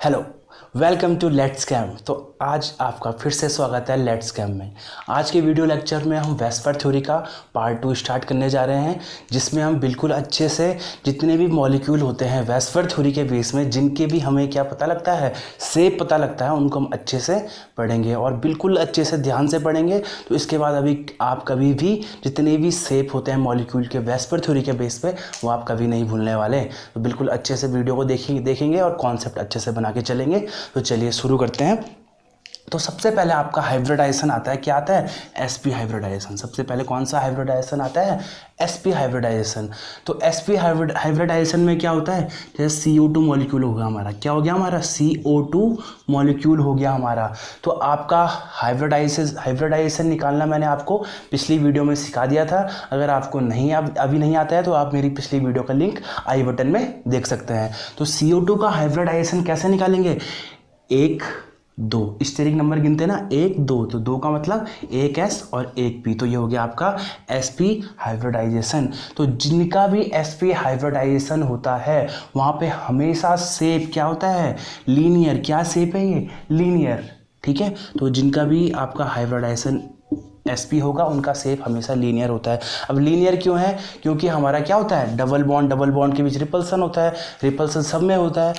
Hello, welcome to let's cam. तो आज आपका फिर से स्वागत है लेट्स कैम में। आज के वीडियो लेक्चर में हम वेस्पर थ्योरी का पार्ट 2 स्टार्ट करने जा रहे हैं, जिसमें हम बिल्कुल अच्छे से जितने भी मॉलिक्यूल होते हैं वेस्पर थ्योरी के बेस में, जिनके भी हमें क्या पता लगता है, शेप पता लगता है, उनको हम अच्छे से पढ़ेंगे और बिल्कुल अच्छे से ध्यान से पढ़ेंगे। तो इसके बाद अभी आप कभी भी जितने भी शेप होते हैं मॉलिक्यूल के वेस्पर थ्योरी के बेस पे, वो आप कभी नहीं भूलने वाले। तो बिल्कुल अच्छे से वीडियो को देखेंगे और कॉन्सेप्ट अच्छे से बना के चलेंगे। तो चलिए शुरू करते हैं। तो सबसे पहले आपका हाइब्रिडाइजेशन आता है। क्या आता है? sp hybridisation. सबसे पहले कौन सा हाइब्रिडाइजेशन आता है? sp hybridisation. तो sp हाइब्रिडाइजेशन में क्या होता है? जैसे CO2 मॉलिक्यूल होगा हमारा, क्या हो गया हमारा? CO2 मॉलिक्यूल हो गया हमारा। तो आपका हाइब्रिडाइजेशन निकालना मैंने आपको पिछली वीडियो में सिखा दिया था। अगर आपको अभी नहीं आता है तो आप मेरी पिछली वीडियो का लिंक आई बटन में देख सकते हैं। तो CO2 का हाइब्रिडाइजेशन कैसे निकालेंगे? 1 2 स्टेरिक नंबर गिनते हैं ना, 1 2, तो 2 का मतलब एक S और एक P। तो ये हो गया आपका sp हाइब्रिडाइजेशन। तो जिनका भी sp हाइब्रिडाइजेशन होता है वहाँ पे हमेशा शेप क्या होता है? लीनियर। क्या शेप है ये? लीनियर। ठीक है। तो जिनका भी आपका हाइब्रिडाइजेशन sp होगा उनका शेप हमेशा लीनियर होता है। अब लीनियर क्यों है? क्योंकि हमारा क्या होता है? डबल बॉन्ड के बीच रिपल्सन होता है। रिपल्सन सब में होता है।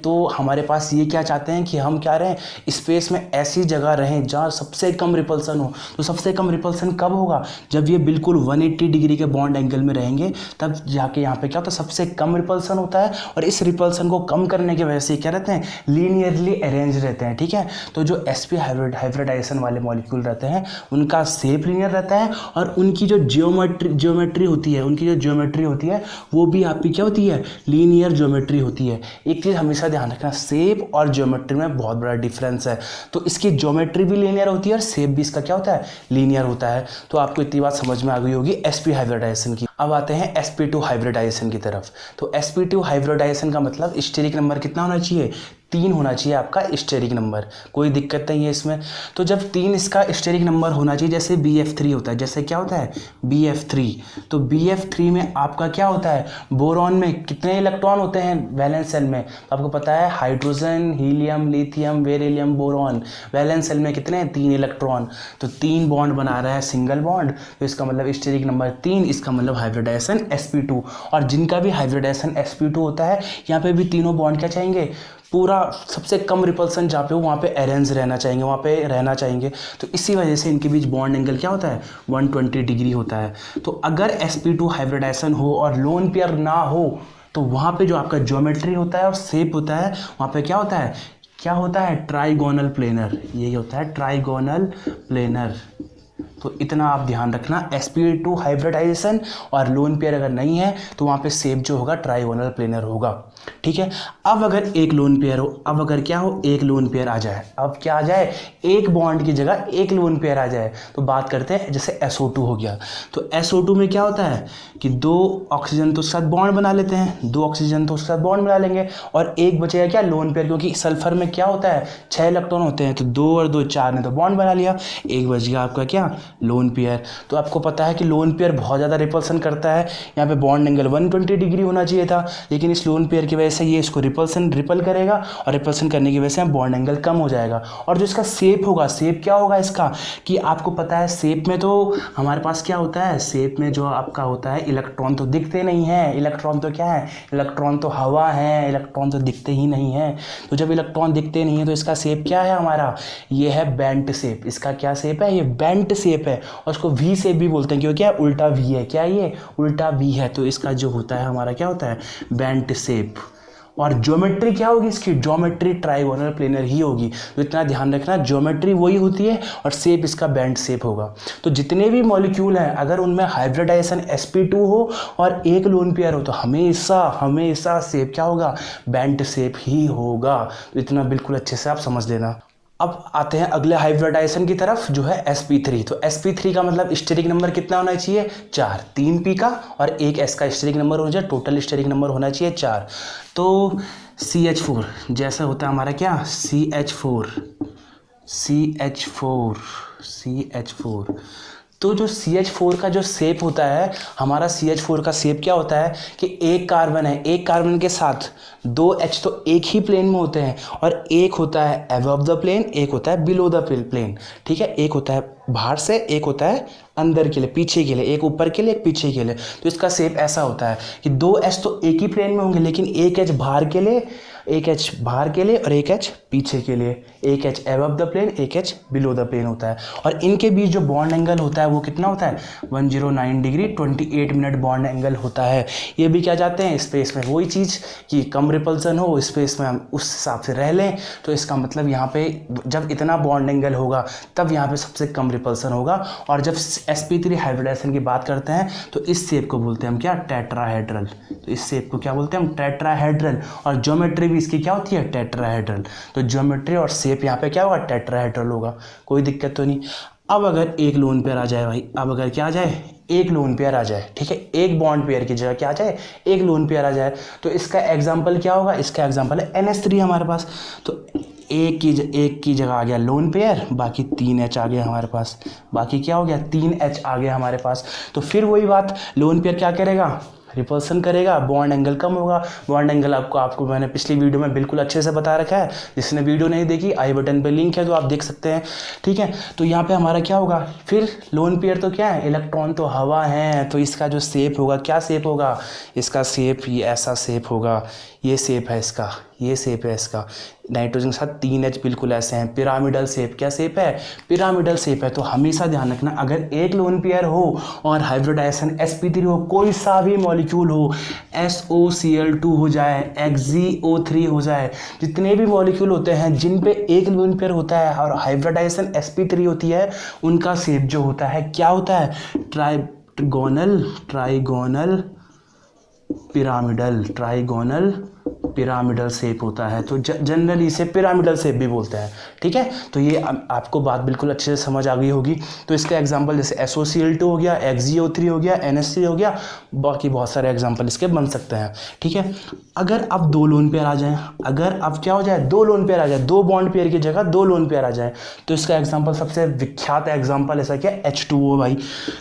तो हमारे पास ये क्या चाहते हैं कि हम क्या रहें? स्पेस में ऐसी जगह रहें जहाँ सबसे कम रिपल्सन हो। तो सबसे कम रिपल्सन कब होगा? जब ये बिल्कुल 180 डिग्री के बॉन्ड एंगल में रहेंगे, तब जाके यहाँ पे क्या होता है? सबसे कम रिपल्सन होता है। और इस रिपल्सन को कम करने की वजह से क्या रहते हैं? लीनियरली अरेंज रहते हैं। ठीक है। तो जो sp हाइब्रिडाइजेशन वाले मॉलिक्यूल रहते हैं उनका शेप लीनियर रहता है और उनकी जो ज्योमेट्री होती है वो भी आपकी क्या होती है? लीनियर ज्योमेट्री होती है। एक चीज़ हमेशा ध्यान रखना, शेप और ज्योमेट्री में बहुत बड़ा डिफरेंस है। तो इसकी ज्योमेट्री भी लीनियर होती है और शेप भी इसका क्या होता है? लीनियर होता है। तो आपको इतनी बात समझ में आ गई होगी sp हाइब्रिडाइजेशन की। अब आते हैं sp2 हाइब्रिडाइजेशन की तरफ। तो sp2 हाइब्रिडाइजेशन का मतलब स्टेरिक नंबर कितना होना चाहिए? 3 होना चाहिए आपका स्टेरिक नंबर। कोई दिक्कत नहीं है इसमें। तो जब 3 इसका स्टेरिक नंबर होना चाहिए, जैसे BF3 होता है, जैसे क्या होता है? BF3। तो BF3 में आपका क्या होता है? बोरॉन में कितने इलेक्ट्रॉन होते हैं वैलेंस सेल में? तो आपको पता है, hydrogen, helium, lithium, beryllium, boron. Valence shell में कितने हैं? 3 इलेक्ट्रॉन। तो 3 बॉन्ड बना रहा है, सिंगल बॉन्ड। तो इसका मतलब स्टेरिक नंबर 3, इसका मतलब हाइब्रिडाइजेशन sp2। और जिनका भी हाइब्रिडाइजेशन sp2 होता है, यहाँ पे भी तीनों बॉन्ड क्या चाहेंगे? पूरा सबसे कम रिपल्सन जहाँ पे हो वहाँ पे अरेंज रहना चाहेंगे। तो इसी वजह से इनके बीच बॉन्ड एंगल क्या होता है? 120 डिग्री होता है। तो अगर sp2 हाइब्रिडाइजेशन हो और लोन पेयर ना हो, तो वहाँ पे जो आपका ज्योमेट्री होता है और शेप होता है, वहाँ पे क्या होता है? Trigonal planar. यही होता है ट्राइगोनल प्लेनर। तो इतना आप ध्यान रखना, sp2 हाइब्रिडाइजेशन और लोन पेयर अगर नहीं है तो वहाँ पे शेप जो होगा ट्राइगोनल प्लेनर होगा। ठीक है। अब अगर एक लोन पेयर हो, अब अगर क्या हो? एक लोन पेयर आ जाए। अब क्या आ जाए? एक बॉन्ड की जगह एक लोन पेयर आ जाए। तो बात करते हैं, जैसे SO2 हो गया। तो SO2 में क्या होता है कि 2 ऑक्सीजन तो उसके साथ बॉन्ड बना लेते हैं, 2 ऑक्सीजन तो उसके साथ बॉन्ड बना लेंगे और एक बचेगा क्या? Lone pair. क्योंकि सल्फर में क्या होता है? 6 इलेक्ट्रॉन होते हैं। तो 2 और 2 4 ने तो बॉन्ड बना लिया, एक बच गया आपका क्या? Lone pair. तो आपको पता है कि लोन पेयर बहुत ज़्यादा रिपल्सन करता है। यहाँ पे बॉन्ड एंगल 120 डिग्री होना चाहिए था, लेकिन इस लोन पेयर की वजह से ये इसको रिपल करेगा और रिपल्सन करने की वजह से बॉन्ड एंगल कम हो जाएगा। और जो इसका शेप होगा, शेप क्या होगा इसका? कि आपको पता है शेप में तो हमारे पास क्या होता है? शेप में जो आपका होता है, इलेक्ट्रॉन तो दिखते नहीं है। इलेक्ट्रॉन तो क्या है? इलेक्ट्रॉन तो हवा है। इलेक्ट्रॉन तो दिखते ही नहीं है। तो जब इलेक्ट्रॉन दिखते नहीं है तो इसका शेप क्या है हमारा? ये है बेंट शेप। इसका क्या शेप है? ये बेंट शेप है। और उसको V शेप भी बोलते हैं, क्योंकि क्या? उल्टा V है। क्या ये? उल्टा V है। तो इसका जो होता है हमारा क्या होता है? Bent shape. और ज्योमेट्री क्या होगी इसकी? ज्योमेट्री ट्राइगोनल प्लेनर ही होगी। तो इतना ध्यान रखना, ज्योमेट्री वही होती है और शेप इसका बेंट शेप होगा। तो जितने भी मॉलिक्यूल हैं अगर उनमें हाइब्रिडाइजेशन sp2 हो और एक लोन पेयर हो, तो हमेशा शेप क्या होगा? बेंट शेप ही होगा। तो इतना बिल्कुल अच्छे से आप समझ लेना। अब आते हैं अगले हाइब्रिडाइजेशन की तरफ, जो है sp3। तो sp3 का मतलब स्टेरिक नंबर कितना होना चाहिए? 4। 3 p का और 1 s का स्टेरिक नंबर होना चाहिए। टोटल स्टेरिक नंबर होना चाहिए 4। तो CH4 जैसा होता है हमारा क्या? CH4। तो जो CH4 का जो शेप होता है, हमारा CH4 का शेप क्या होता है कि एक कार्बन है, एक कार्बन के साथ 2 H तो एक ही प्लेन में होते हैं, और एक होता है अबव द प्लेन, एक होता है बिलो द प्लेन। ठीक है, एक होता है बाहर से, एक होता है अंदर के लिए, पीछे के लिए, एक ऊपर के लिए, एक पीछे के लिए। तो इसका शेप ऐसा होता है कि 2 H तो एक ही प्लेन में होंगे, लेकिन एक H बाहर के लिए, एक H बाहर के लिए और एक H पीछे के लिए, एक H अबव द प्लेन, एक H बिलो द प्लेन होता है। और इनके बीच जो बॉन्ड एंगल होता है वो कितना होता है, 109 डिग्री 28 मिनट बॉन्ड एंगल होता है। ये भी क्या जाते हैं स्पेस में, वही चीज़ कि कम रिपल्सन हो स्पेस में, हम उस हिसाब से रह लें। तो इसका मतलब यहाँ पे जब इतना बॉन्ड एंगल होगा तब यहाँ पे सबसे कम रिपल्सन होगा। और जब sp3 हाइब्रिडाइजेशन की बात करते हैं तो इस शेप को बोलते हैं हम क्या, टेट्राहेड्रल। तो इस शेप को क्या बोलते हैं हम, टेट्राहेड्रल। और ज्योमेट्री भी इसकी क्या होती है, टेट्राहेड्रल। तो ज्योमेट्री और शेप यहाँ पे क्या होगा, टेट्राहेड्रल होगा, कोई दिक्कत तो नहीं। अब अगर एक लोन पेयर आ जाए भाई, अब अगर क्या आ जाए, एक लोन पेयर आ जाए, ठीक है, एक बॉन्ड पेयर की जगह क्या आ जाए, एक लोन पेयर आ जाए, तो इसका एग्जाम्पल क्या होगा, इसका एग्जाम्पल है NH3 हमारे पास। तो एक की जगह आ गया लोन पेयर, बाकी 3 H आ गया हमारे पास, बाकी क्या हो गया, 3 H आ गया हमारे पास। तो फिर वही बात, लोन पेयर क्या करेगा, रिपल्सन करेगा, बॉन्ड एंगल कम होगा। बॉन्ड एंगल आपको मैंने पिछली वीडियो में बिल्कुल अच्छे से बता रखा है, जिसने वीडियो नहीं देखी आई बटन पे लिंक है तो आप देख सकते हैं। ठीक है, तो यहाँ पे हमारा क्या होगा, फिर लोन पेयर तो क्या है, इलेक्ट्रॉन तो हवा है, तो इसका जो शेप होगा, क्या शेप होगा, इसका शेप ये ऐसा शेप होगा, ये शेप है इसका, ये शेप है इसका, नाइट्रोजन के साथ 3 H बिल्कुल ऐसे हैं, पिरामिडल शेप। क्या शेप है, पिरामिडल शेप है। तो हमेशा ध्यान रखना, अगर एक लोन पेयर हो और हाइब्रिडाइजेशन sp3 हो, कोई सा भी मॉलिक्यूल हो, SOCl2 हो जाए, XgO3 हो जाए, जितने भी मॉलिक्यूल होते हैं जिन पे एक लोन पेयर होता है और हाइब्रिडाइजेशन sp3 होती है, उनका शेप जो होता है क्या होता है, ट्राइगोनल पिरामिडल शेप होता है। तो जनरली इसे पिरामिडल शेप भी बोलते हैं। ठीक है, तो ये आपको बात बिल्कुल अच्छे से समझ आ गई होगी। तो इसका एग्जांपल जैसे SOCl2 हो गया, XgO3 हो गया, NH3 हो गया, बाकी बहुत सारे एग्जांपल इसके बन सकते हैं। ठीक है, अगर अब 2 लोन पेयर आ जाएं, अगर अब क्या हो जाए, 2 लोन पेयर आ जाए, 2 बॉन्ड पेयर की जगह 2 लोन पेयर आ जाए, तो इसका एग्जांपल सबसे विख्यात एग्जांपल ऐसा क्या, H2O भाई।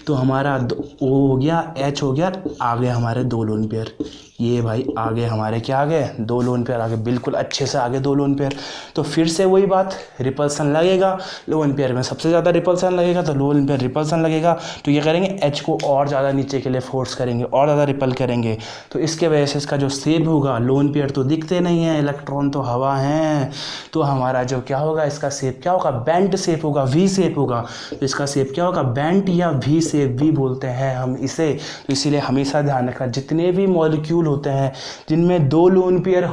तो हमारा O हो गया, H हो गया, आ गए हमारे 2 लोन पेयर, ये भाई आगे हमारे क्या आ गए, 2 लोन पेयर आगे, बिल्कुल अच्छे से आगे 2 लोन पेयर। तो फिर से वही बात, रिपल्सन लगेगा, लोन पेयर में सबसे ज़्यादा रिपल्सन लगेगा, तो लोन पेयर रिपल्सन लगेगा, तो ये करेंगे H को और ज़्यादा नीचे के लिए फोर्स करेंगे, और ज़्यादा रिपल करेंगे। तो इसके वजह से इसका जो शेप होगा, लोन पेयर तो दिखते नहीं हैं, इलेक्ट्रॉन तो हवा हैं, तो हमारा जो क्या होगा, इसका शेप क्या होगा, बेंट शेप होगा, V शेप होगा। तो इसका शेप क्या होगा, बेंट या V शेप भी बोलते हैं हम इसे। तो इसीलिए हमेशा ध्यान रखना, जितने भी मॉलिक्यूल होते हैं जिनमें 2 लोन पेयर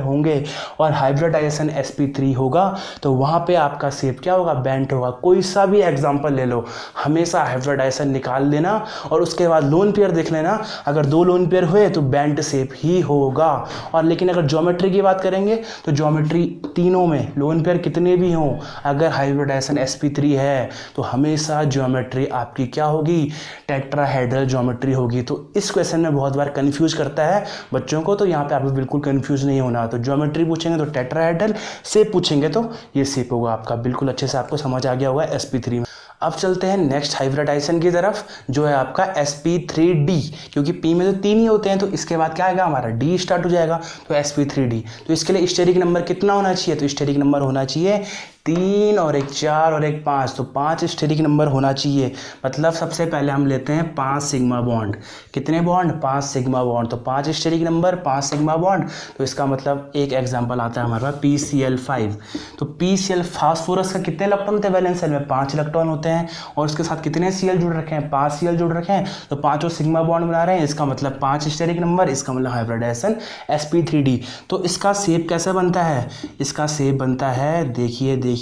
होंगे, और हाइब्रिडाइजेशन sp3 होगा, तो वहाँ पे आपका शेप क्या होगा, बेंट होगा। कोई सा भी एग्जांपल ले लो, हमेशा हाइब्रिडाइजेशन निकाल देना और उसके बाद लोन पेयर देख लेना, अगर 2 लोन पेयर हुए तो बेंट शेप ही होगा। और लेकिन अगर ज्योमेट्री की बात करेंगे तो ज्योमेट्री तीनों में लोन पेयर कितने भी हों, अगर हाइब्रिडाइजेशन sp3 है तो हमेशा ज्योमेट्री आपकी क्या होगी, टेट्राहेड्रल ज्योमेट्री होगी। तो इस क्वेश्चन में बहुत बार कंफ्यूज करता है बच्चों को, तो यहाँ पे आपको बिल्कुल कंफ्यूज नहीं होना। तो ज्योमेट्री पूछेंगे तो टेट्राहेड्रल, शेप पूछेंगे तो ये शेप होगा आपका। बिल्कुल अच्छे से आपको समझ आ गया होगा sp3 में। अब चलते हैं नेक्स्ट हाइब्रिडाइजेशन की तरफ, जो है आपका sp3d, क्योंकि p में तो 3 ही होते हैं, तो इसके बाद क्या आएगा हमारा, d स्टार्ट हो जाएगा, तो sp3d। तो इसके लिए स्टेरिक नंबर कितना होना चाहिए, तो स्टेरिक नंबर होना चाहिए 3 और एक 4 और एक 5, तो 5 स्टेरिक नंबर होना चाहिए। मतलब सबसे पहले हम लेते हैं 5 सिग्मा बॉन्ड, कितने बॉन्ड, 5 सिग्मा बॉन्ड, तो 5 स्टेरिक नंबर, 5 सिग्मा बॉन्ड। तो इसका मतलब एक एग्जांपल आता है हमारे पास PCl5। तो PCl फास्फोरस का कितने इलेक्ट्रॉन होते हैं, वैलेंस शेल में 5 इलेक्ट्रॉन होते हैं, और उसके साथ कितने Cl जुड़ रखे हैं, 5 Cl जुड़ रखे हैं, तो 5 सिग्मा बॉन्ड बना रहे हैं, इसका मतलब 5 स्टेरिक नंबर, इसका मतलब हाइब्रिडाइजेशन sp3d। तो इसका शेप कैसे बनता है, इसका शेप बनता है, देखिए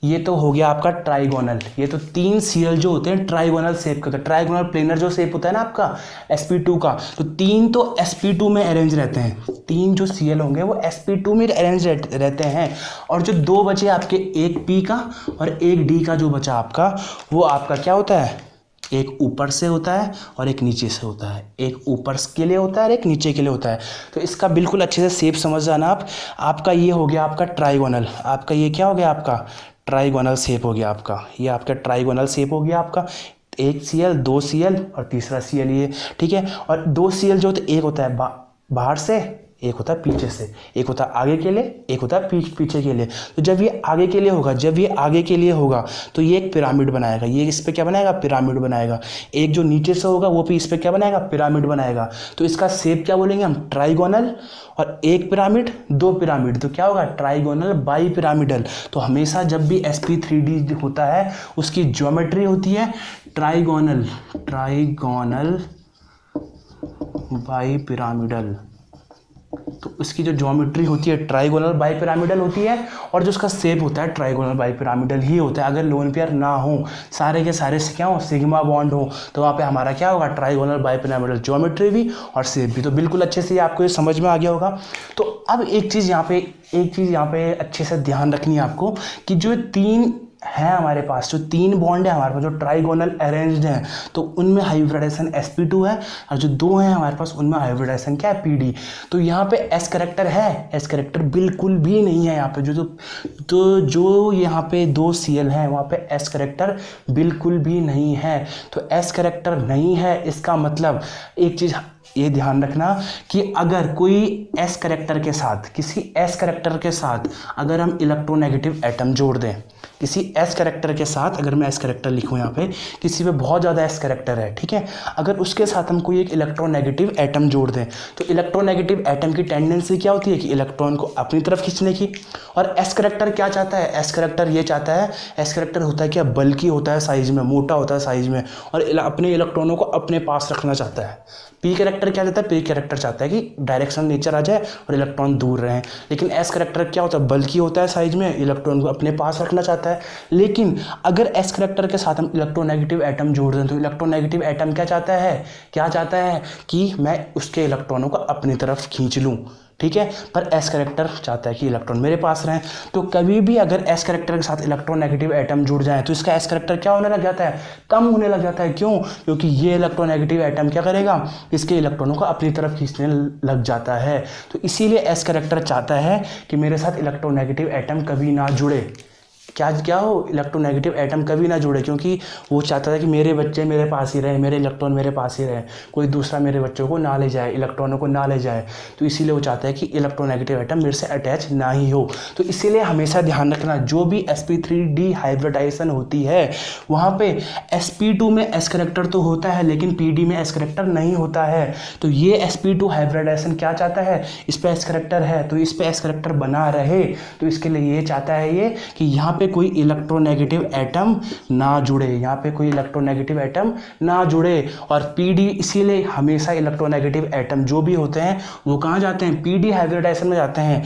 ये तो हो गया आपका ट्राइगोनल, ये तो 3 Cl जो होते हैं ट्राइगोनल शेप का, ट्राइगोनल प्लेनर जो शेप होता है ना आपका sp2 का, तो 3 तो sp2 में अरेंज रहते हैं, 3 जो Cl होंगे वो sp2 में अरेंज रहते हैं, और जो 2 बचे आपके, एक p का और एक d का जो बचा आपका, वो आपका क्या होता है, एक ऊपर से होता है और एक नीचे से होता है, एक ऊपर के लिए होता है और एक नीचे के लिए होता है। तो इसका बिल्कुल अच्छे से शेप समझ जाना आप। आपका ये हो गया आपका ट्राइगोनल, आपका ये क्या हो गया आपका ट्राइगोनल शेप हो गया आपका, ये आपका ट्राइगोनल शेप हो गया आपका, एक Cl, दो Cl और तीसरा Cl ये, ठीक है। और दो Cl जो होते, एक होता है बाहर से, एक होता है पीछे से, एक होता है आगे के लिए, एक होता है पीछे के लिए। तो जब ये आगे के लिए होगा, जब ये आगे के लिए होगा तो ये एक पिरामिड बनाएगा, ये इस पे क्या बनाएगा, पिरामिड बनाएगा। एक जो नीचे से होगा वो भी इस पे क्या बनाएगा, पिरामिड बनाएगा। तो इसका शेप क्या बोलेंगे हम, ट्राइगोनल। और एक पिरामिड, दो पिरामिड, तो क्या होगा, ट्राइगोनल बाई पिरामिडल। तो हमेशा जब भी sp3d होता है उसकी ज्योमेट्री होती है ट्राइगोनल, ट्राइगोनल बाई पिरामिडल। तो इसकी जो ज्योमेट्री होती है ट्राइगोनल बाई पिरामिडल होती है, और जो उसका शेप होता है ट्राइगोनल बाई पिरामिडल ही होता है। अगर लोन पेयर ना हो, सारे के सारे क्या हो, सिग्मा बॉन्ड हो, तो वहाँ पे हमारा क्या होगा, ट्राइगोनल बाई पिरामिडल, ज्योमेट्री भी और शेप भी। तो बिल्कुल अच्छे से आपको ये समझ में आ गया होगा। तो अब एक चीज़ यहाँ पे अच्छे से ध्यान रखनी है आपको, कि जो तीन है हमारे पास, जो तीन बॉन्ड है हमारे पास, जो ट्राइगोनल अरेंज्ड हैं, तो उनमें हाइब्रिडाइजेशन sp2 है, और जो दो हैं हमारे पास उनमें हाइब्रिडाइजेशन क्या है, pd। तो यहाँ पे s करेक्टर है, s करेक्टर बिल्कुल भी नहीं है यहाँ पे। जो यहाँ पे दो Cl हैं वहाँ पे s करेक्टर बिल्कुल भी नहीं है। तो s करेक्टर नहीं है, इसका मतलब एक चीज़ ये ध्यान रखना कि अगर कोई s करेक्टर के साथ, किसी s करेक्टर के साथ अगर हम इलेक्ट्रोनेगेटिव एटम जोड़ दें, किसी s करेक्टर के साथ, अगर मैं s करेक्टर लिखूं यहाँ पे, किसी पे बहुत ज़्यादा s करेक्टर है, ठीक है, अगर उसके साथ हम कोई एक इलेक्ट्रोनेगेटिव एटम जोड़ दें, तो इलेक्ट्रोनेगेटिव एटम की टेंडेंसी क्या होती है कि इलेक्ट्रॉन को अपनी तरफ खींचने की। और s करेक्टर क्या चाहता है, s करेक्टर ये चाहता है, s करेक्टर होता है क्या, बल्कि होता है साइज में, मोटा होता है साइज में, और अपने इलेक्ट्रॉनों को अपने पास रखना चाहता है। p करेक्टर क्या चाहता है, p करेक्टर चाहता है कि डायरेक्शन नेचर आ जाए और इलेक्ट्रॉन दूर रहें। लेकिन s करेक्टर क्या होता है, बल्कि होता है साइज में, इलेक्ट्रॉन को अपने पास रखना चाहता है। लेकिन अगर s करेक्टर के साथ हम इलेक्ट्रोनेगेटिव एटम जोड़ दें, तो इलेक्ट्रोनेगेटिव एटम क्या चाहता है, कि मैं उसके इलेक्ट्रॉनों को अपनी तरफ खींच लूँ, ठीक है। पर s करेक्टर चाहता है कि इलेक्ट्रॉन मेरे पास रहें। तो कभी भी अगर s करेक्टर के साथ इलेक्ट्रोनेगेटिव एटम जुड़ जाए तो इसका s करेक्टर क्या होने लग जाता है, कम होने लग जाता है। क्यों, क्योंकि ये इलेक्ट्रोनेगेटिव एटम क्या करेगा, इसके इलेक्ट्रॉनों को अपनी तरफ खींचने लग जाता है। तो इसीलिए s करेक्टर चाहता है कि मेरे साथ इलेक्ट्रोनेगेटिव एटम कभी ना जुड़े, क्या हो, इलेक्ट्रोनेगेटिव एटम कभी ना जुड़े, क्योंकि वो चाहता था कि मेरे बच्चे मेरे पास ही रहे, मेरे इलेक्ट्रॉन मेरे पास ही रहे, कोई दूसरा मेरे बच्चों को ना ले जाए, इलेक्ट्रॉनों को ना ले जाए। तो इसीलिए वो चाहता है कि इलेक्ट्रोनेगेटिव एटम मेरे से अटैच ना ही हो। तो इसीलिए हमेशा ध्यान रखना, जो भी sp3d हाइब्रिडाइजेशन होती है वहाँ पे sp2 में s करेक्टर तो होता है, लेकिन pd में s करेक्टर नहीं होता है। तो ये sp2 हाइब्रिडाइजेशन क्या चाहता है, इस पे s करेक्टर है तो इस पे s करेक्टर बना रहे, तो इसके लिए ये चाहता है ये कि यहाँ पे कोई इलेक्ट्रोनेगेटिव एटम ना जुड़े, यहाँ पे कोई इलेक्ट्रोनेगेटिव एटम ना जुड़े। और पीडी, इसीलिए हमेशा इलेक्ट्रोनेगेटिव एटम जो भी होते हैं वो कहाँ जाते हैं, पीडी हाइब्रिडाइजेशन में जाते हैं,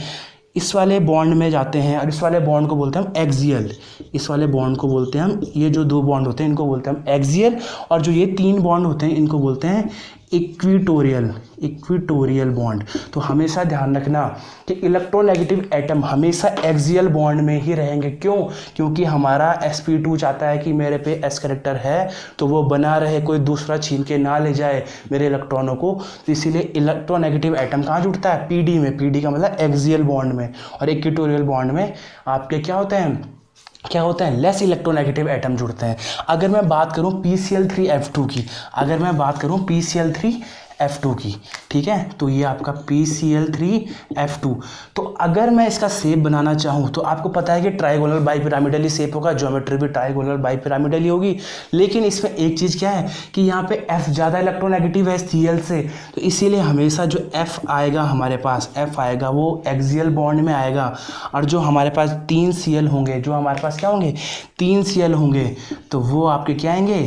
इस वाले बॉन्ड में जाते हैं। और इस वाले बॉन्ड को बोलते हैं हम एक्सियल, इस वाले बॉन्ड को बोलते हैं हम, ये जो दो बॉन्ड होते हैं इनको बोलते हैं हम एक्सियल, और जो ये तीन बॉन्ड होते हैं इनको बोलते हैं इक्विटोरियल, इक्विटोरियल बॉन्ड। तो हमेशा ध्यान रखना कि इलेक्ट्रोनेगेटिव एटम हमेशा एक्सियल बॉन्ड में ही रहेंगे। क्यों, क्योंकि हमारा sp2 चाहता है कि मेरे पे s करेक्टर है तो वो बना रहे, कोई दूसरा छीन के ना ले जाए मेरे इलेक्ट्रॉनों को। तो इसीलिए इलेक्ट्रोनेगेटिव एटम कहाँ जुड़ता है, pd में, pd का मतलब एक्सियल बॉन्ड में, और इक्विटोरियल बॉन्ड में आपके क्या होते हैं, लेस इलेक्ट्रोनेगेटिव एटम जुड़ते हैं। अगर मैं बात करूं PCl3F2 की, अगर मैं बात करूं PCl3F2 की, ठीक है, तो ये आपका PCl3F2। तो अगर मैं इसका शेप बनाना चाहूँ तो आपको पता है कि ट्राइगोनल बाईपिरामिडल ही शेप होगा, ज्योमेट्री भी ट्राइगोनल बाईपिरामिडल ही होगी। लेकिन इसमें एक चीज़ क्या है कि यहाँ पे F ज़्यादा इलेक्ट्रोनेगेटिव है Cl से, तो इसीलिए हमेशा जो F आएगा हमारे पास, F आएगा वो एक्सियल बॉन्ड में आएगा। और जो हमारे पास 3 Cl होंगे, जो हमारे पास क्या होंगे, 3 Cl होंगे, तो वो आपके क्या आएंगे,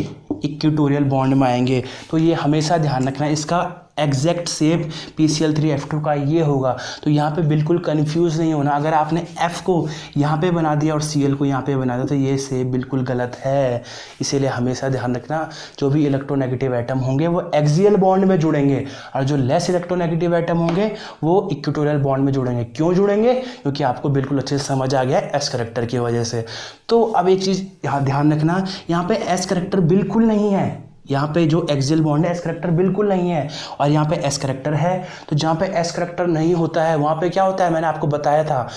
इक्विटोरियल बॉन्ड में आएंगे। तो ये हमेशा ध्यान रखना, इसका एग्जैक्ट शेप PCl3F2 का ये होगा। तो यहाँ पे बिल्कुल कंफ्यूज नहीं होना, अगर आपने F को यहाँ पे बना दिया और Cl को यहाँ पे बना दिया तो ये शेप बिल्कुल गलत है। इसीलिए हमेशा ध्यान रखना, जो भी इलेक्ट्रोनेगेटिव एटम होंगे वो एक्सियल बॉन्ड में जुड़ेंगे, और जो लेस इलेक्ट्रोनेगेटिव एटम होंगे वो इक्विटोरियल बॉन्ड में जुड़ेंगे। क्यों जुड़ेंगे, क्योंकि आपको बिल्कुल अच्छे से समझ आ गया S करेक्टर की वजह से। तो अब एक चीज़ यहाँ ध्यान रखना, यहाँ पे S करेक्टर बिल्कुल नहीं है, यहाँ पे जो एक्सियल बॉन्ड है S करेक्टर बिल्कुल नहीं है, और यहाँ पे S करेक्टर है। तो जहाँ पे S करेक्टर नहीं होता है वहाँ पे क्या होता है, मैंने आपको बताया था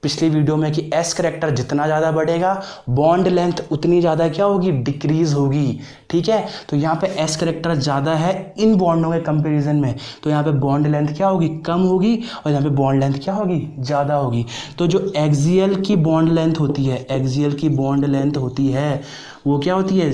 पिछली वीडियो में कि एस करेक्टर जितना ज़्यादा बढ़ेगा बॉन्ड लेंथ उतनी ज़्यादा क्या होगी, डिक्रीज होगी। ठीक है, तो यहाँ पे एस करेक्टर ज़्यादा है इन बॉन्डों के कंपैरिजन में, तो यहाँ पे बॉन्ड लेंथ क्या होगी, कम होगी, और यहाँ पे बॉन्ड लेंथ क्या होगी, ज़्यादा होगी। तो जो एक्सियल की बॉन्ड लेंथ होती है, एक्सियल की बॉन्ड लेंथ होती है वो क्या होती है,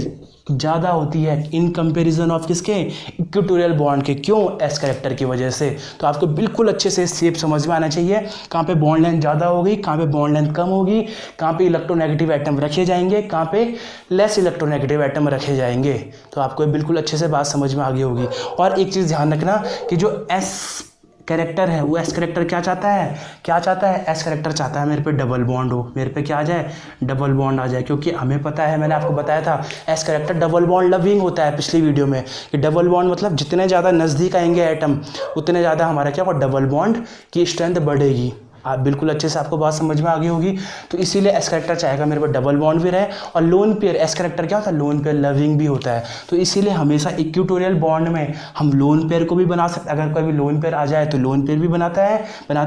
ज़्यादा होती है इन कंपैरिजन ऑफ किसके, इक्वेटोरियल बॉन्ड के। क्यों, एस करेक्टर की वजह से। तो आपको बिल्कुल अच्छे से शेप समझ में आना चाहिए, कहाँ पे बॉन्ड लेंथ ज़्यादा होगी, कहाँ पे बॉन्ड लेंथ कम होगी, कहाँ पे इलेक्ट्रोनेगेटिव एटम रखे जाएंगे, कहाँ पे लेस इलेक्ट्रोनेगेटिव एटम रखे जाएंगे। तो आपको बिल्कुल अच्छे से बात समझ में आ गई होगी। और एक चीज़ ध्यान रखना कि जो एस कैरेक्टर है वो एस कैरेक्टर क्या चाहता है, क्या चाहता है, एस कैरेक्टर चाहता है मेरे पे डबल बॉन्ड हो, मेरे पे क्या आ जाए, डबल बॉन्ड आ जाए। क्योंकि हमें पता है, मैंने आपको बताया था S character double bond loving होता है पिछली वीडियो में, कि डबल बॉन्ड मतलब जितने ज़्यादा नज़दीक आएंगे एटम उतने ज़्यादा हमारा क्या होगा, डबल बॉन्ड की स्ट्रेंथ बढ़ेगी। आप बिल्कुल अच्छे से आपको बात समझ में आ गई होगी। तो इसीलिए एस कैरेक्टर चाहेगा मेरे पर डबल बॉन्ड भी रहे, और लोन पेयर, एस कैरेक्टर क्या होता है, लोन पेयर लविंग भी होता है। तो इसीलिए हमेशा इक्वेटोरियल बॉन्ड में हम लोन पेयर को भी बना सकते हैं। अगर कभी लोन पेयर आ जाए तो लोन पेयर भी बनाते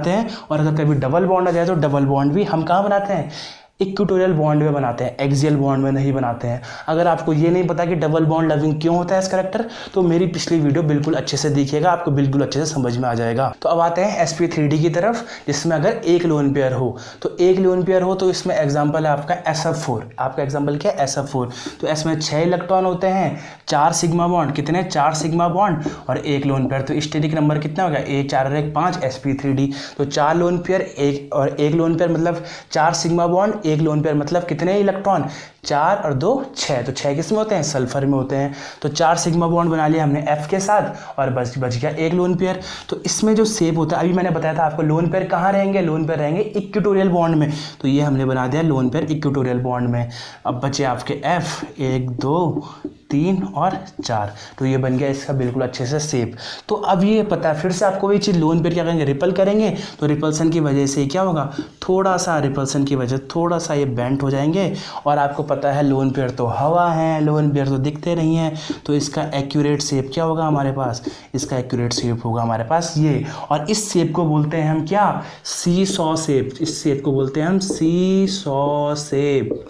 हैं, और अगर कभी डबल बॉन्ड आ जाए तो डबल बॉन्ड भी हम कहाँ बनाते हैं, इक्वेटोरियल बॉन्ड में बनाते हैं, एक्सियल बॉन्ड में नहीं बनाते हैं। अगर आपको ये नहीं पता कि डबल बॉन्ड लविंग क्यों होता है इस कैरेक्टर, तो मेरी पिछली वीडियो बिल्कुल अच्छे से देखिएगा, आपको बिल्कुल अच्छे से समझ में आ जाएगा। तो अब आते हैं sp3d की तरफ, जिसमें अगर एक लोन पेयर हो, तो एक लोन पेयर हो तो इसमें एग्जाम्पल है आपका sf4। आपका एग्जाम्पल क्या है, sf4। तो इसमें 6 इलेक्ट्रॉन होते हैं, 4 सिग्मा बॉन्ड, कितने, 4 सिग्मा बॉन्ड और एक लोन पेयर। तो स्टेरिक नंबर कितना होगा, 1 4 और 1 5 sp3d। तो 4 लोन पेयर एक लोन पेयर मतलब 4 सिग्मा बॉन्ड, एक लोन पेयर मतलब कितने इलेक्ट्रॉन, 4 और 2 6। तो 6 किस में होते हैं, सल्फर में होते हैं। तो 4 सिग्मा बॉन्ड बना लिया हमने F के साथ, और बच गया एक लोन पेयर। तो इसमें जो शेप होता है, अभी मैंने बताया था आपको लोन पेयर कहाँ रहेंगे, लोन पेयर रहेंगे इक्वेटोरियल बॉन्ड में। तो ये हमने बना दिया लोन पेयर इक्वेटोरियल बॉन्ड में। अब बचे आपके F 1 2 3 और 4। तो ये बन गया इसका बिल्कुल अच्छे से शेप। तो अब ये पता है, फिर से आपको ये चीज़ लोन पेयर क्या करेंगे, रिपल करेंगे। तो रिपल्सन की वजह से क्या होगा, थोड़ा सा रिपल्सन की वजह थोड़ा सा ये बेंट हो जाएंगे। और आपको पता है लोन पेयर तो हवा है, लोन पेयर तो दिखते नहीं हैं। तो इसका एक्यूरेट शेप क्या होगा हमारे पास, इसका एक्यूरेट शेप होगा हमारे पास ये। और इस शेप को बोलते हैं हम क्या, सी सॉ शेप। इस शेप को बोलते हैं हम सी सॉ शेप।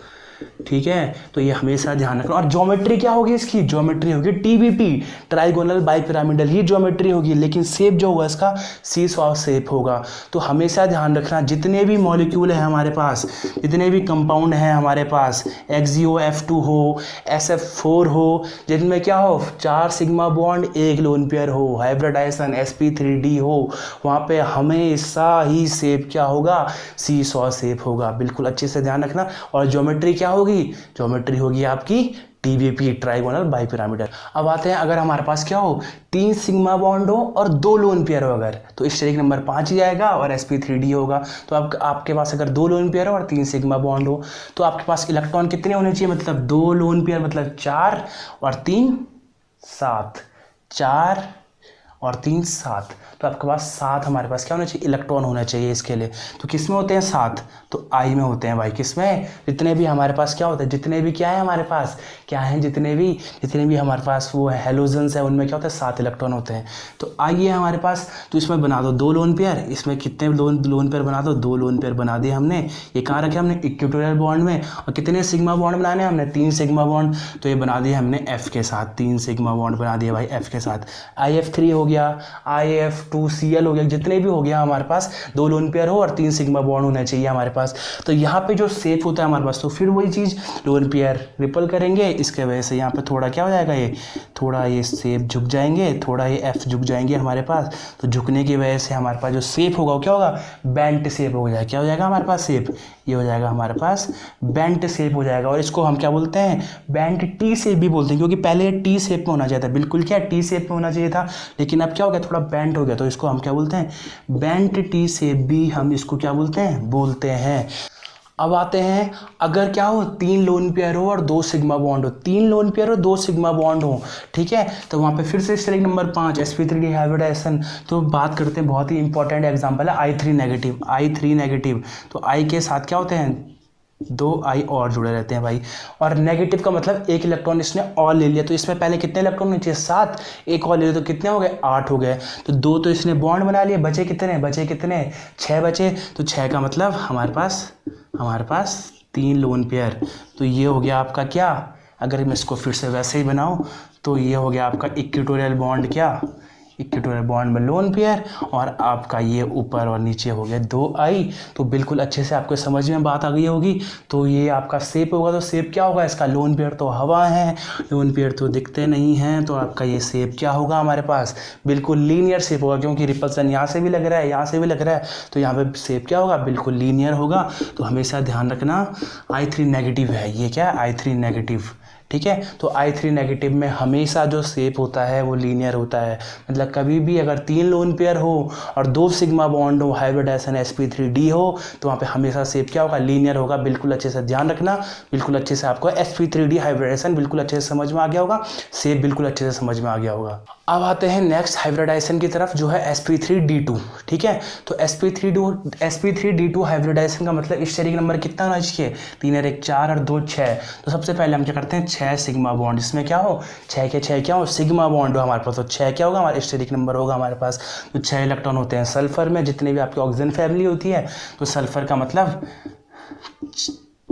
ठीक है, तो ये हमेशा ध्यान रखना। और ज्योमेट्री क्या होगी इसकी, ज्योमेट्री होगी टीबीपी, ट्राइगोनल बाइपिरामिडल ही ज्योमेट्री होगी, लेकिन शेप जो होगा इसका सी सॉ शेप होगा। तो हमेशा ध्यान रखना, जितने भी मॉलिक्यूल हैं हमारे पास, जितने भी कंपाउंड हैं हमारे पास, XeO F2 हो, SF4 हो, जिनमें क्या हो, 4 सिग्मा बॉन्ड, एक लोन पेयर हो, हाइब्रिडाइजेशन sp3d हो, वहाँ पे हमेशा ही शेप क्या होगा, सी सॉ शेप होगा। बिल्कुल अच्छे से ध्यान रखना। और ज्योमेट्री क्या होगी, ज्योमेट्री होगी आपकी टीबीपी, ट्राइगोनल बाइपिरामिडल। अब आते हैं, अगर हमारे पास क्या हो, 3 सिग्मा बॉन्ड हो और 2 लोन पेयर हो अगर, तो स्टेरिक नंबर 5 ही आएगा और sp3d होगा। तो आपके पास अगर 2 लोन पेयर हो और 3 सिग्मा बॉन्ड हो, तो आपके पास इलेक्ट्रॉन कितने होने चाहिए, मतलब 2 लोन पेयर मतलब 4 और 3 7, 4 और 3 7। तो आपके पास 7 हमारे पास क्या होना चाहिए, इलेक्ट्रॉन होना चाहिए इसके लिए। तो किस में होते हैं 7, तो आई में होते हैं भाई। किस में, जितने भी हमारे पास क्या होता है, जितने भी क्या है हमारे पास, क्या है, जितने भी हमारे पास वो हैलोजेंस है, उनमें क्या होता है, 7 इलेक्ट्रॉन होते हैं। तो आई है हमारे पास, तो इसमें बना दो 2 लोन पेयर। इसमें कितने लोन पेयर बना दो, 2 लोन पेयर बना दिए हमने। ये कहाँ रखे हमने, इक्वेटोरियल बॉन्ड में। और कितने सिग्मा बॉन्ड बनाने हमने, 3 सिग्मा बॉन्ड। तो ये बना दिए हमने F के साथ, 3 सिग्मा बॉन्ड बना दिए भाई F के साथ। IF3 हो गया, IF2Cl हो गया, जितने भी हो गया हमारे पास, 2 लोन पेयर हो और 3 सिग्मा बॉन्ड होना चाहिए हमारे पास। तो यहाँ पे जो शेप होता है हमारे पास, तो फिर वही चीज़, लोन पेयर रिपल करेंगे, इसके वजह से यहाँ पे थोड़ा क्या हो जाएगा, ये थोड़ा ये शेप झुक जाएंगे, थोड़ा ये F झुक जाएंगे हमारे पास। तो झुकने की वजह से हमारे पास जो शेप होगा वो क्या होगा, बेंट शेप हो जाएगा। क्या हो जाएगा हमारे पास शेप, ये हो जाएगा हमारे पास बेंट शेप हो जाएगा। और इसको हम क्या बोलते हैं, बेंट टी शेप भी बोलते हैं, क्योंकि पहले टी शेप में होना चाहिए था, बिल्कुल क्या टी शेप में होना चाहिए था, लेकिन अब क्या हो गया, थोड़ा बेंट हो गया। तो इसको हम क्या बोलते हैं, बेंट टी शेप भी हम इसको क्या बोलते हैं। अब आते हैं, अगर क्या हो, 3 लोन पेयर हो और 2 सिग्मा बॉन्ड हो, 3 लोन पेयर हो 2 सिग्मा बॉन्ड हो, ठीक है। तो वहाँ पे फिर से स्टेरिक नंबर 5 sp3d हाइब्रिडाइजेशन। तो बात करते हैं, बहुत ही इंपॉर्टेंट एग्जांपल है I3 नेगेटिव। तो I के साथ क्या होते हैं, 2 आई और जुड़े रहते हैं भाई। और नेगेटिव का मतलब एक इलेक्ट्रॉन इसने और ले लिया, तो इसमें पहले कितने इलेक्ट्रॉन होने चाहिए 7, एक और ले लिया तो कितने हो गए 8 हो गए। तो 2 तो इसने बॉन्ड बना लिए, बचे कितने 6 बचे। तो 6 का मतलब हमारे पास 3 लोन पेयर। तो ये हो गया आपका क्या, अगर मैं इसको फिर से वैसे ही बनाऊं तो ये हो गया आपका इक्वेटोरियल बॉन्ड, क्या इक्वेटोरियल बॉन्ड में लोन पेयर, और आपका ये ऊपर और नीचे हो गया 2 आई। तो बिल्कुल अच्छे से आपको समझ में बात आ गई होगी। तो ये आपका शेप होगा, तो शेप क्या होगा इसका, लोन पेयर तो हवा है, लोन पेयर तो दिखते नहीं हैं, तो आपका ये शेप क्या होगा हमारे पास, बिल्कुल लीनियर शेप होगा, क्योंकि रिपल्सन यहाँ से भी लग रहा है, यहाँ से भी लग रहा है, तो यहाँ पे शेप क्या होगा, बिल्कुल लीनियर होगा। तो हमेशा ध्यान रखना I3 नेगेटिव है, ये क्या है I3 नेगेटिव, ठीक है। तो I3 नेगेटिव में हमेशा जो शेप होता है वो लीनियर होता है, मतलब कभी भी अगर 3 लोन पेयर हो और 2 सिग्मा बॉन्ड हो, हाइब्रिडाइजेशन sp3d हो, तो वहाँ पे हमेशा शेप क्या होगा, लीनियर होगा। बिल्कुल अच्छे से ध्यान रखना, बिल्कुल अच्छे से आपको sp3d हाइब्रिडाइजेशन बिल्कुल अच्छे से समझ में आ गया होगा, शेप बिल्कुल अच्छे से समझ में आ गया होगा। अब आते हैं नेक्स्ट हाइब्रिडाइजेशन की तरफ, जो है sp3d2, ठीक है। तो sp3d2 हाइब्रिडाइजेशन का मतलब स्टेरिक नंबर कितना होना चाहिए, 3 और 1 4 और 2 6। तो सबसे पहले हम क्या करते हैं, 6 सिग्मा बॉन्ड, इसमें क्या हो 6 के 6 क्या हो, सिग्मा बॉन्ड हो हमारे पास, तो 6 क्या होगा हमारा स्टेरिक नंबर होगा हमारे पास। तो 6 इलेक्ट्रॉन होते हैं सल्फर में, जितने भी आपकी ऑक्सीजन फैमिली होती है। तो सल्फर का मतलब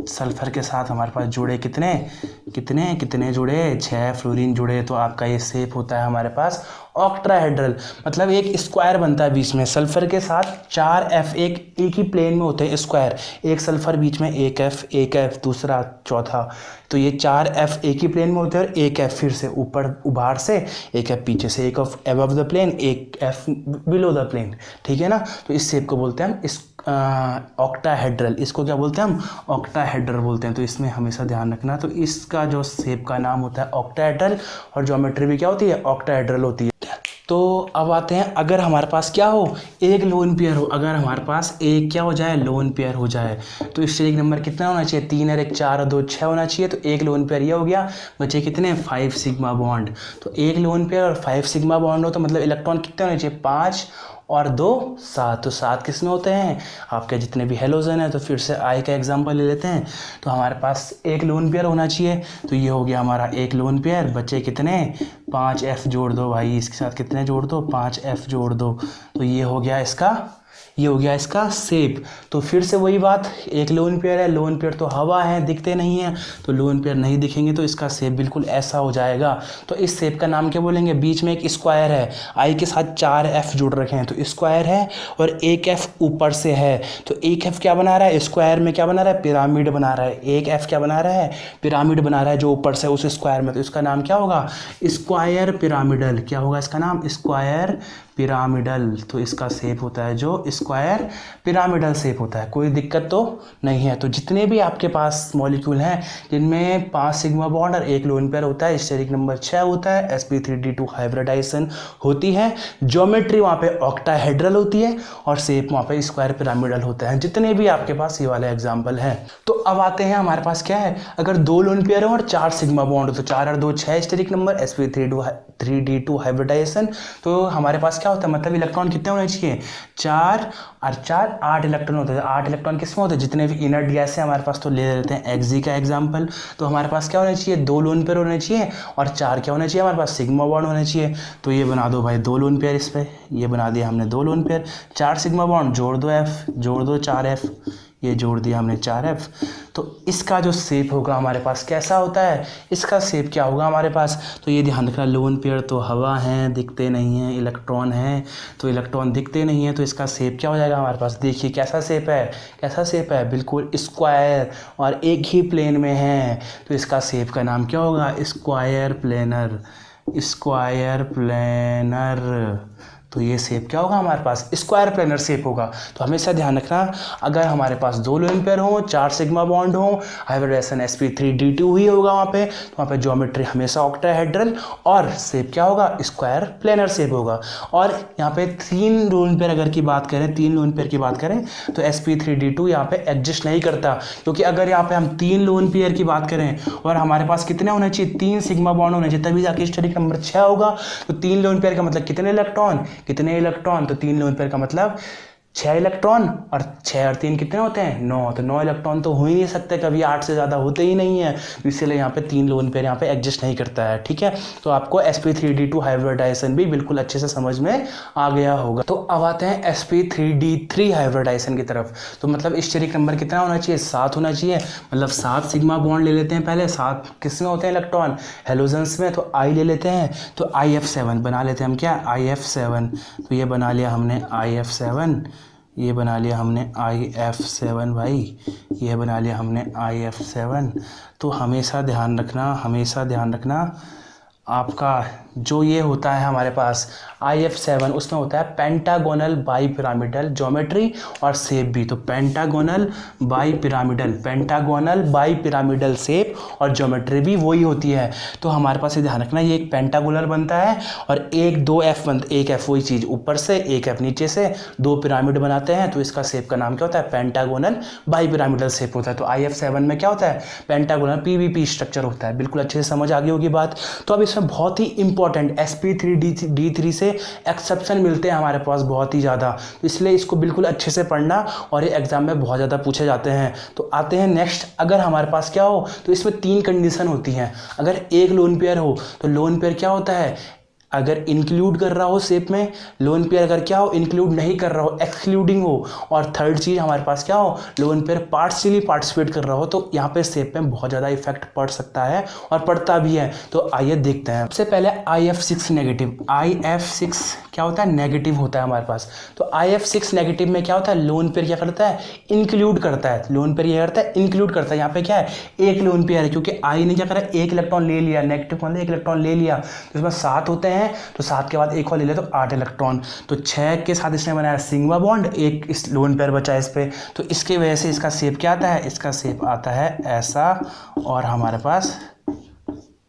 सल्फर के साथ हमारे पास जुड़े कितने जुड़े, 6 फ्लोरीन जुड़े। तो आपका ये शेप होता है हमारे पास ऑक्ट्राहेड्रल, मतलब एक स्क्वायर बनता है बीच में, सल्फर के साथ 4 F एक ही प्लेन में होते हैं स्क्वायर, एक सल्फर बीच में एक F दूसरा चौथा, तो ये 4 F एक ही प्लेन में होते हैं, और एक F फिर से ऊपर उभार से, एक F पीछे से, एक F अबव द प्लेन, एक F बिलो द प्लेन, ठीक है ना। तो इस शेप को बोलते हैं हम इस ऑक्टाहेड्रल, इसको क्या बोलते हैं हम, ऑक्टाहेड्रल बोलते हैं। तो इसमें हमेशा ध्यान रखना, तो इसका जो शेप का नाम होता है ऑक्टाहेड्रल, और ज्योमेट्री भी क्या होती है, ऑक्टाहेड्रल होती है। तो अब आते हैं, अगर हमारे पास क्या हो, एक लोन पेयर हो, अगर हमारे पास एक क्या हो जाए, लोन पेयर हो जाए, तो स्टेरिक नंबर कितना होना चाहिए, 3 और 1 4 और 2 6 होना चाहिए। तो एक लोन पेयर ये हो गया, बचे कितने 5 सिग्मा बॉन्ड। तो एक लोन पेयर और 5 सिग्मा बॉन्ड हो, तो मतलब इलेक्ट्रॉन कितने होने चाहिए, 5 और 2 7। तो 7 किस में होते हैं, आपके जितने भी हेलोजन है। तो फिर से आई का एग्जांपल ले लेते हैं, तो हमारे पास एक लोन पेयर होना चाहिए। तो ये हो गया हमारा एक लोन पेयर, बचे कितने 5 F जोड़ दो भाई, इसके साथ कितने जोड़ दो 5 F जोड़ दो। तो ये हो गया इसका शेप। तो फिर से वही बात, एक लोन पेयर है, लोन पेयर तो हवा है, दिखते नहीं है, तो लोन पेयर नहीं दिखेंगे, तो इसका शेप बिल्कुल ऐसा हो जाएगा। तो इस शेप का नाम क्या बोलेंगे, बीच में एक स्क्वायर है, आई के साथ 4 F जुड़ रखे हैं, तो स्क्वायर है, और एक F ऊपर से है। तो एक F क्या बना रहा है, स्क्वायर में क्या बना रहा है, पिरामिड बना रहा है। एक F क्या बना रहा है, पिरामिड बना रहा है, जो ऊपर से उस स्क्वायर में। तो इसका नाम क्या होगा, स्क्वायर पिरामिडल। क्या होगा इसका नाम, स्क्वायर पिरामिडल। तो इसका शेप होता है जो स्क्वायर पिरामिडल शेप होता है, कोई दिक्कत तो नहीं है। तो जितने भी आपके पास मॉलिक्यूल हैं जिनमें 5 सिग्मा बॉन्ड और एक लोन पेयर होता है, स्टेरिक नंबर 6 होता है, sp3d2 हाइब्रिडाइजेशन होती है, ज्योमेट्री वहाँ पे ऑक्टाहेड्रल होती है, और शेप वहाँ पे स्क्वायर पिरामिडल होता है, जितने भी आपके पास ये वाले एग्जाम्पल हैं। तो अब आते हैं हमारे पास क्या है, अगर 2 लोन पेयर हो और 4 सिग्मा बॉन्ड हो, तो 4 और 2 6 स्टेरिक नंबर, sp3d2 हाइब्रिडाइजेशन। तो हमारे पास क्या होता है, मतलब इलेक्ट्रॉन कितने होने चाहिए, 4 और 4 8 इलेक्ट्रॉन होते हैं। 8 इलेक्ट्रॉन किस में होते हैं, जितने भी इनर्ट गैस है हमारे पास। तो ले लेते हैं Xg का एग्जांपल। तो हमारे पास क्या होना चाहिए, 2 लोन पेयर होने चाहिए, और 4 क्या होना चाहिए हमारे पास, सिग्मा बॉन्ड होने चाहिए। तो ये बना दो भाई 2 लोन पेयर, इस पर ये बना दिया हमने 2 लोन पेयर, 4 सिग्मा बॉन्ड जोड़ दो F, जोड़ दो 4 F, ये जोड़ दिया हमने 4 F। तो इसका जो शेप होगा हमारे पास कैसा होता है, इसका शेप क्या होगा हमारे पास। तो ये ध्यान रखना, लोन पेयर तो हवा हैं, दिखते नहीं हैं, इलेक्ट्रॉन हैं, तो इलेक्ट्रॉन दिखते नहीं हैं, तो इसका शेप क्या हो जाएगा हमारे पास, देखिए कैसा शेप है, बिल्कुल स्क्वायर, और एक ही प्लेन में है। तो इसका शेप का नाम क्या होगा, स्क्वायर प्लेनर। तो ये शेप क्या होगा हमारे पास, स्क्वायर प्लेनर शेप होगा। तो हमेशा ध्यान रखना, अगर हमारे पास 2 लोन पेयर हो, 4 सिग्मा बॉन्ड हो, हाइब्रिडाइजेशन sp3d2 ही होगा वहाँ पे, तो वहाँ पे ज्योमेट्री हमेशा ऑक्टाहेड्रल, और शेप क्या होगा, स्क्वायर प्लेनर शेप होगा। और यहाँ पे 3 लोन पेयर अगर की बात करें, 3 लोन पेयर की बात करें, तो sp3d2 यहाँ पे एग्जिस्ट नहीं करता, क्योंकि अगर यहाँ पे हम 3 लोन पेयर की बात करें और हमारे पास कितने होने चाहिए, 3 सिग्मा बॉन्ड होने चाहिए, तभी जाके स्टेरिक नंबर 6 होगा। तो 3 लोन पेयर का मतलब कितने इलेक्ट्रॉन, तो 3 लोन पेयर का मतलब 6 इलेक्ट्रॉन और 6 और 3 कितने होते हैं 9, तो 9 इलेक्ट्रॉन तो हो ही नहीं सकते कभी, 8 से ज़्यादा होते ही नहीं है, तो इसीलिए यहाँ पे 3 लोन पेयर यहाँ पे एग्जिस्ट नहीं करता है। ठीक है, तो आपको sp3d2 हाइब्रिडाइजेशन भी बिल्कुल अच्छे से समझ में आ गया होगा। तो अब आते हैं sp3d3 हाइब्रिडाइजेशन की तरफ। तो मतलब स्टेरिक नंबर कितना होना चाहिए 7 होना चाहिए, मतलब 7 सिग्मा बॉन्ड ले लेते हैं पहले, 7 किसमें होते हैं इलेक्ट्रॉन हेलोजन्स में, तो I ले लेते हैं, तो IF7 बना लेते हैं हम, क्या IF7, तो ये बना लिया हमने IF7, ये बना लिया हमने IF7 भाई, ये बना लिया हमने IF7। तो हमेशा ध्यान रखना आपका जो ये होता है हमारे पास IF7 उसमें होता है पेंटागोनल बाई पिरामिडल ज्योमेट्री और शेप भी। तो पेंटागोनल बाई पिरामिडल शेप और ज्योमेट्री भी वही होती है। तो हमारे पास ये ध्यान रखना, ये एक पेंटागोनल बनता है और एक 2F बनता, एक F वही चीज़ ऊपर से, एक F नीचे से, 2 पिरामिड बनाते हैं, तो इसका शेप का नाम क्या होता है पेंटागोनल बाई पिरामिडल शेप होता है। तो IF7 में क्या होता है पेंटागोनल PVP स्ट्रक्चर होता है। बिल्कुल अच्छे से समझ आ गई होगी बात। तो अब इसमें बहुत ही इंपॉर्टेंट sp3d3 से एक्सेप्शन मिलते हैं हमारे पास बहुत ही ज़्यादा, तो इसलिए इसको बिल्कुल अच्छे से पढ़ना और ये एग्जाम में बहुत ज़्यादा पूछे जाते हैं। तो आते हैं नेक्स्ट, अगर हमारे पास क्या हो तो इसमें 3 कंडीशन होती हैं। अगर एक लोन पेयर हो तो लोन पेयर क्या होता है अगर इंक्लूड कर रहा हो शेप में, लोन पेयर अगर क्या हो इंक्लूड नहीं कर रहा हो एक्सक्लूडिंग हो, और थर्ड चीज़ हमारे पास क्या हो लोन पेयर पार्शियली पार्टिसिपेट कर रहा हो, तो यहाँ पे शेप में बहुत ज़्यादा इफेक्ट पड़ सकता है और पड़ता भी है। तो आइए देखते हैं। सबसे पहले IF6 नेगेटिव, IF6 क्या होता है नेगेटिव होता है हमारे पास। तो IF6 नेगेटिव में क्या होता है लोन पेयर क्या करता है इंक्लूड करता है, लोन पेयर ये करता है इंक्लूड करता है। यहाँ पे क्या है एक लोन पेयर है, क्योंकि I ने क्या करा 1 इलेक्ट्रॉन ले लिया, नेगेटिव कौन 1 इलेक्ट्रॉन ले लिया, तो इसमें 7 होते हैं, तो 7 के बाद एक और ले लिया तो 8 इलेक्ट्रॉन। तो 6 के साथ इसने बनाया सिग्मा बॉन्ड, एक इस लोन पेयर बचा इस पे, तो इसके वजह से इसका शेप क्या आता है, इसका शेप आता है ऐसा, और हमारे पास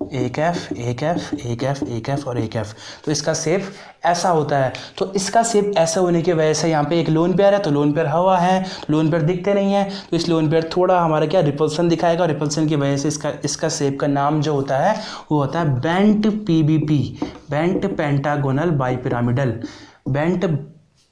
एक F और एक F, तो इसका शेप ऐसा होता है। तो इसका शेप ऐसा होने की वजह से यहाँ पे एक लोन पेयर है, तो लोन पेयर हवा है, लोन पेयर दिखते नहीं है, तो इस लोन पेयर थोड़ा हमारा क्या रिपल्सन दिखाएगा, और रिपल्सन की वजह से इसका शेप का नाम जो होता है वो होता है bent PBP, bent pentagonal bi pyramidal, bent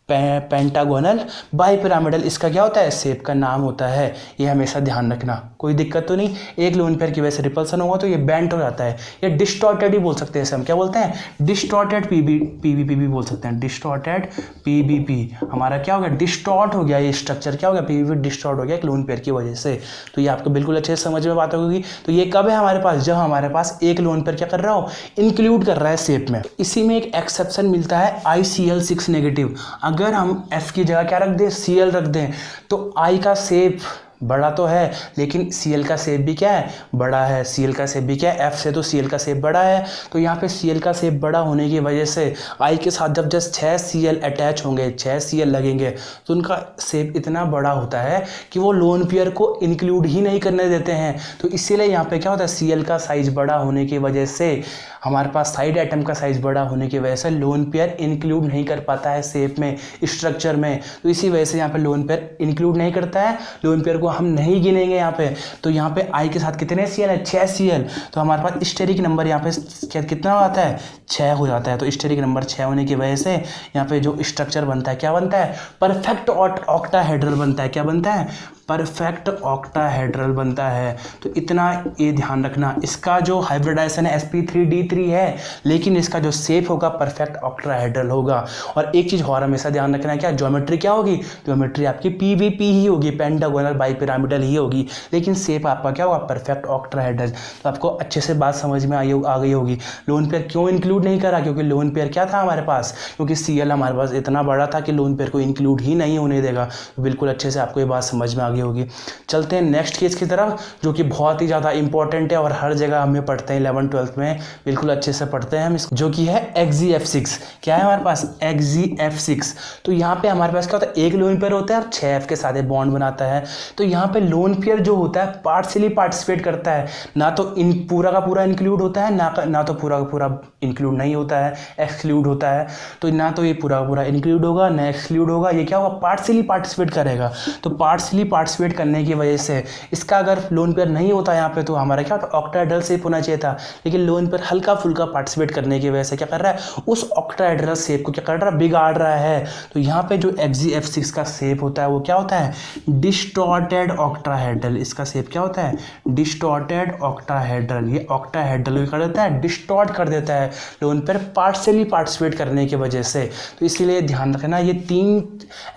pentagonal bi pyramidal इसका क्या होता है शेप का नाम होता है। ये हमेशा ध्यान रखना, कोई दिक्कत तो नहीं, एक लोन पेयर की वजह से रिपल्सन होगा तो ये बेंट हो जाता है, या डिस्टॉर्टेड ही बोल सकते हैं इसे हम, क्या बोलते हैं डिस्टॉर्टेड PVP भी बोल सकते हैं, डिस्टॉर्टेड PVP हमारा क्या हो गया डिस्टॉर्ट हो गया, ये स्ट्रक्चर क्या हो गया PVP डिस्टॉर्ट हो गया एक लोन पेयर की वजह से। तो ये आपको बिल्कुल अच्छे से समझ में बात होगी। तो ये कब है हमारे पास जब हमारे पास एक लोन पेयर क्या कर रहा हो इंक्लूड कर रहा है शेप में। इसी में एक एक्सेप्शन मिलता है ICl6 नेगेटिव, अगर हम F की जगह क्या रख दें Cl रख दें, तो I का शेप बड़ा तो है लेकिन Cl का शेप भी क्या है बड़ा है, Cl का शेप भी क्या है F से, तो Cl का शेप बड़ा है, तो यहाँ पे Cl का शेप बड़ा होने की वजह से I के साथ जब जस्ट 6 Cl अटैच होंगे, 6 Cl लगेंगे, तो उनका शेप इतना बड़ा होता है कि वो लोन पेयर को इंक्लूड ही नहीं करने देते हैं। तो इसीलिए यहाँ पे क्या होता है Cl का साइज बड़ा होने की वजह से, हमारे पास साइड एटम का साइज बड़ा होने की वजह से लोन पेयर इंक्लूड नहीं कर पाता है शेप में स्ट्रक्चर में, तो इसी वजह से यहाँ पे लोन पेयर इंक्लूड नहीं करता है, लोन पेयर को हम नहीं गिनेंगे यहाँ पे। तो यहाँ पे I के साथ कितने Cl है 6 Cl, तो हमारे पास स्टेरिक नंबर यहाँ पे कितना आता है 6 हो जाता है। तो स्टेरिक नंबर 6 होने की वजह से यहाँ पे जो स्ट्रक्चर बनता है क्या बनता है परफेक्ट ऑक्टाहेड्रल बनता है, क्या बनता है परफेक्ट ऑक्टाहेड्रल बनता है। तो इतना ये ध्यान रखना, इसका जो हाइब्रिडाइजेशन है sp3d3 है, लेकिन इसका जो शेप होगा परफेक्ट ऑक्टाहेड्रल होगा। और एक चीज़ और हमेशा ध्यान रखना है क्या ज्योमेट्री क्या होगी, ज्योमेट्री आपकी PVP ही होगी, पेंटागोनल बाई पिरामिडल ही होगी, लेकिन शेप आपका क्या होगा परफेक्ट ऑक्टाहेड्रल। तो आपको अच्छे से बात समझ में आ गई होगी। लोन पेयर क्यों इंक्लूड नहीं करा, क्योंकि लोन पेयर क्या था हमारे पास, क्योंकि Cl हमारे पास इतना बड़ा था कि लोन पेयर को इंक्लूड ही नहीं होने देगा। तो बिल्कुल अच्छे से आपको ये बात समझ में आ गई होगी। चलते हैं नेक्स्ट केस की तरफ, जो कि बहुत ही ज़्यादा इंपॉर्टेंट है और हर जगह हमें पढ़ते हैं 11th-12th में, बिल्कुल अच्छे से पढ़ते हैं हम, जो कि है XeF6। क्या है हमारे पास XeF6। तो यहाँ पे हमारे पास क्या होता है एक लोन पेयर होता है और 6F के साथ बॉन्ड बनाता है। तो यहाँ पे लोन पेयर जो होता है पार्शियली पार्टिसिपेट करता है, ना तो इन पूरा का पूरा इंक्लूड होता है, ना तो पूरा का पूरा इंक्लूड नहीं होता है, एक्सक्लूड होता है। तो ना तो ये पूरा का पूरा इंक्लूड होगा ना एक्सक्लूड होगा, ये क्या होगा पार्शियली पार्टिसिपेट करेगा। तो पार्शियली पार्टिसिपेट करने की वजह से इसका अगर लोन पेयर नहीं होता यहाँ पे तो हमारा क्या होता, ऑक्टाहेड्रल शेप होना चाहिए था, लेकिन लोन पेयर हल्का फुल्का पार्टिसिपेट करने की वजह से क्या कर रहा है, उस ऑक्टाहेड्रल शेप को क्या कर रहा है, बिगाड़ रहा है। तो यहाँ पे जो XGF6 का शेप होता है वो क्या होता है, डिस्टॉर्टेड ऑक्टाहेड्रल। इसका शेप क्या होता है, डिस्टॉर्टेड ऑक्टाहेड्रल। ये ऑक्टाहेड्रल कर देता है, डिस्टॉर्ट कर देता है लोन पेयर पार्शियली पार्टिसिपेट करने की वजह से। तो इसीलिए ध्यान रखना, ये 3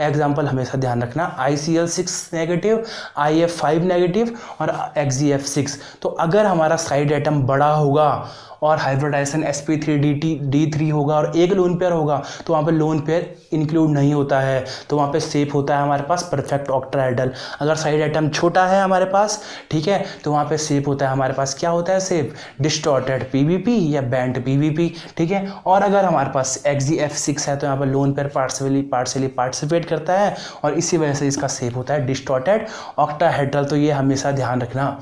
एग्जाम्पल हमेशा ध्यान रखना, ICL6 नेगेटिव, IF5 नेगेटिव और XGF6। तो अगर हमारा साइड एटम बड़ा होगा और हाइब्रिडाइजेशन sp3d3 होगा और एक लोन पेयर होगा तो वहाँ पे लोन पेयर इंक्लूड नहीं होता है, तो वहाँ पे शेप होता है हमारे पास परफेक्ट ऑक्टाहेड्रल। अगर साइड एटम छोटा है हमारे पास, ठीक है, तो वहाँ पे शेप होता है हमारे पास, क्या होता है शेप, डिस्टॉर्टेड PVP या बेंट PVP, ठीक है। और अगर हमारे पास XGF6 है तो यहाँ पर लोन पेयर पार्शियली पार्टिसिपेट करता है और इसी वजह से इसका शेप होता है डिस्टॉर्टेड ऑक्टाहेड्रल। तो ये हमेशा ध्यान रखना।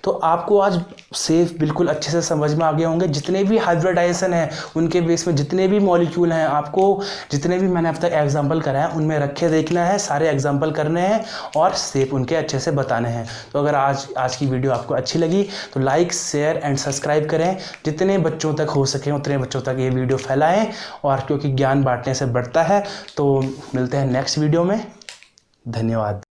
तो आपको आज शेप बिल्कुल अच्छे से समझ में आ गए होंगे। जितने भी हाइब्रिडाइजेशन है उनके बेस में जितने भी मॉलिक्यूल हैं, आपको जितने भी मैंने अब तक एग्जांपल कराया उनमें रखे देखना है, सारे एग्जांपल करने हैं और शेप उनके अच्छे से बताने हैं। तो अगर आज की वीडियो आपको अच्छी लगी तो लाइक, शेयर एंड सब्सक्राइब करें। जितने बच्चों तक हो सके उतने बच्चों तक ये वीडियो फैलाएँ, और क्योंकि ज्ञान बांटने से बढ़ता है। तो मिलते हैं नेक्स्ट वीडियो में। धन्यवाद।